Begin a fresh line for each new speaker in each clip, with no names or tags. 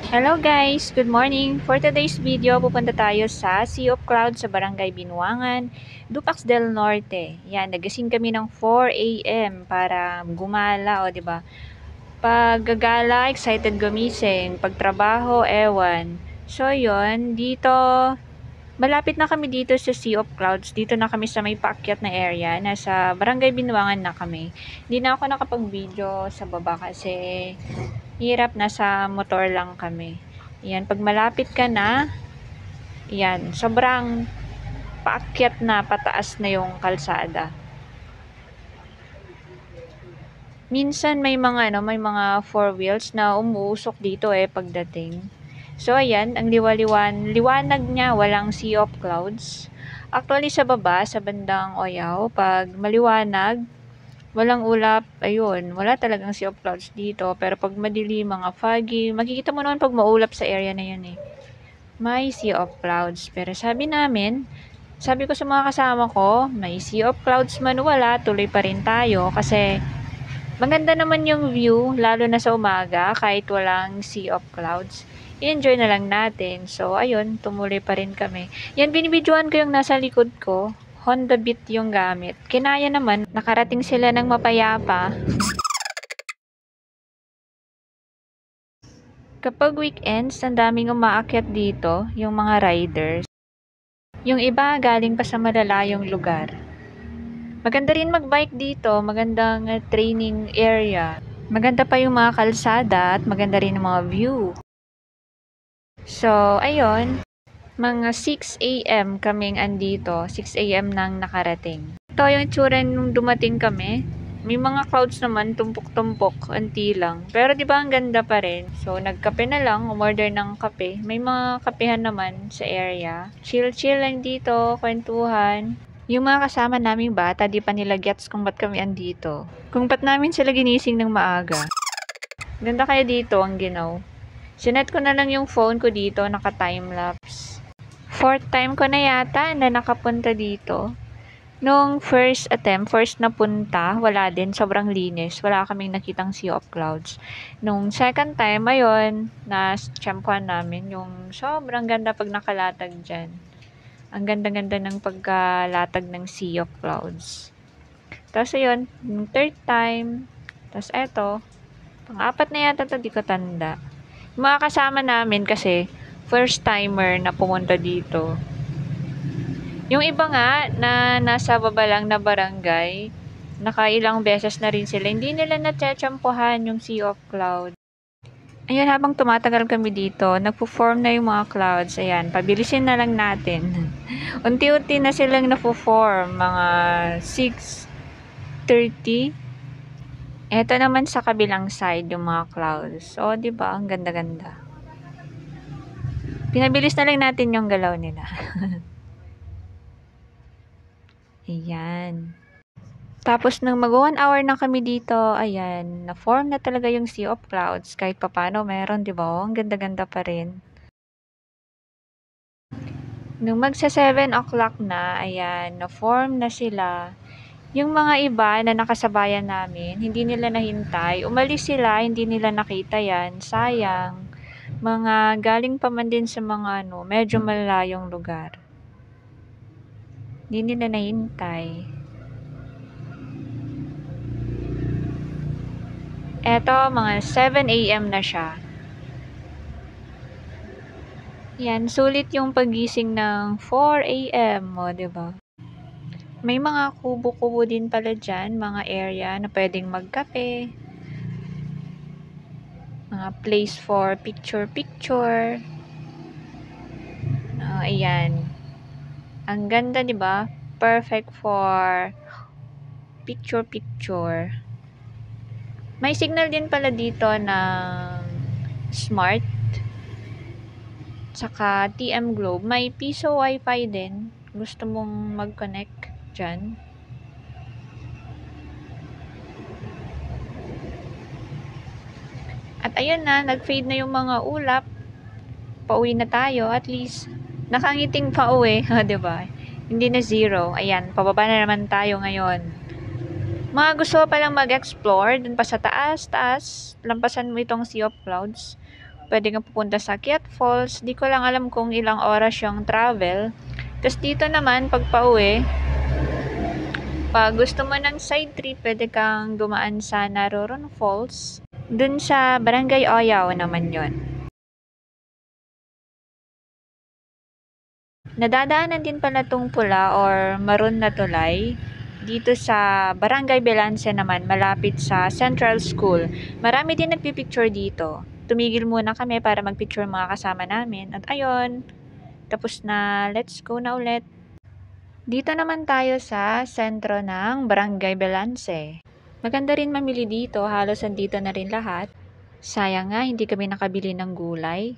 Hello guys! Good morning! For today's video, pupunta tayo sa Sea of Clouds sa Barangay Binuangan, Dupax del Norte. Yan, nagising kami ng 4 AM para gumala, o 'di ba? Pag gagala, excited gumising. Pag trabaho, ewan. So 'yon, dito malapit na kami dito sa Sea of Clouds. Dito na kami sa may paakyat na area. Nasa Barangay Binuangan na kami. Hindi na ako nakapag-video sa baba kasi hirap, nasa motor lang kami. Yan, pag malapit ka na, yan, sobrang paakyat na, pataas na yung kalsada. Minsan may mga four wheels na umuusok dito pagdating. So ayan, ang liwanag niya, walang sea of clouds. Actually sa baba, sa bandang Oyaw, pag maliwanag, walang ulap, ayun, wala talagang sea of clouds dito. Pero pag madilim, mga foggy, makikita mo naman pag maulap sa area na yun may sea of clouds. Pero sabi ko sa mga kasama ko, may sea of clouds man wala, tuloy pa rin tayo kasi maganda naman yung view, lalo na sa umaga, kahit walang sea of clouds. I-enjoy na lang natin. So, ayun, tumuloy pa rin kami. Yan, binibidyoan ko yung nasa likod ko. Honda Beat yung gamit. Kinaya naman, nakarating sila ng mapayapa. Kapag weekends, ang daming umaakyat dito, yung mga riders. Yung iba galing pa sa malalayong lugar. Maganda rin magbike dito, magandang training area. Maganda pa yung mga kalsada at maganda rin yung mga view. So, ayun, mga 6 AM kaming andito, 6 AM nang nakarating. Ito yung itsura nung dumating kami. May mga clouds naman, tumpok-tumpok, anti lang. Pero di ba ang ganda pa rin? So, nagkape na lang, umorder ng kape. May mga kapehan naman sa area. Chill-chill lang dito, kwentuhan. Yung mga kasama naming bata, di pa nila gets kung ba't kami andito. Kung ba't namin sila ginising ng maaga. Ganda kaya dito ang ginaw. Sinet ko na lang yung phone ko dito, naka-timelapse. Fourth time ko na yata na nakapunta dito. Nung first na punta, wala din, sobrang linis. Wala kaming nakitang sea of clouds. Nung second time, ayun, na-champuan namin yung sobrang ganda pag nakalatag dyan. Ang ganda-ganda ng pagkalatag ng sea of clouds. Tapos ayun, yung third time, tapos eto, pang-apat na yata ito, di ko tanda. Yung mga kasama namin kasi, first timer na pumunta dito. Yung iba nga na nasa baba lang na barangay, nakailang beses na rin sila, hindi nila natsyatsampuhan yung sea of cloud. Ayan, habang tumatagal kami dito, nagpo-form na yung mga clouds. Ayan, pabilisin na lang natin. Unti-unti na silang napo-form, mga 6:30. Ito naman sa kabilang side yung mga clouds. O, di ba? Ang ganda-ganda. Pinabilis na lang natin yung galaw nila. Ayan. Tapos nang mag 1 hour na kami dito, ayan, na-form na talaga yung sea of clouds. Kahit papano meron, di ba? Ang ganda-ganda pa rin. Nung magsa 7 o'clock na, ayan, na-form na sila. Yung mga iba na nakasabayan namin, hindi nila nahintay. Umalis sila, hindi nila nakita yan. Sayang. Mga galing pa man din sa mga medyo malayong lugar. Hindi nila nahintay. Eto, mga 7 AM na siya. Yan, sulit yung pagising ng 4 AM mo, diba? May mga kubo-kubo din pala dyan, mga area na pwedeng magkape. Mga place for picture-picture. Ayan. Ang ganda, diba? Perfect for picture-picture. May signal din pala dito ng Smart. Tsaka TM Globe. May piso wifi din. Gusto mong mag-connect dyan. At ayun na, nag-fade na yung mga ulap. Pauwi na tayo. At least, nakangiting pa uwi. Diba? Hindi na zero. Ayan, pababa na naman tayo ngayon. Mga gusto pa lang mag-explore, dun pa sa taas, lampasan mo itong Sea of Clouds. Pwede kang pupunta sa Akyat Falls. Di ko lang alam kung ilang oras yung travel. Tapos dito naman, pag pauwi, pag gusto mo ng side trip, pwede kang dumaan sa Nararoon Falls. Dun sa Barangay Oyaw naman yon. Nadadaanan din pala tong pula or maroon na tulay dito sa Barangay Belance naman, malapit sa Central School. Marami din nagpipicture dito. Tumigil muna kami para magpicture mga kasama namin. At ayun, tapos na, let's go na ulit. Dito naman tayo sa sentro ng Barangay Belance. Maganda rin mamili dito, halos andito na rin lahat. Sayang nga, hindi kami nakabili ng gulay.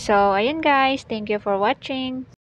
So, ayun guys, thank you for watching.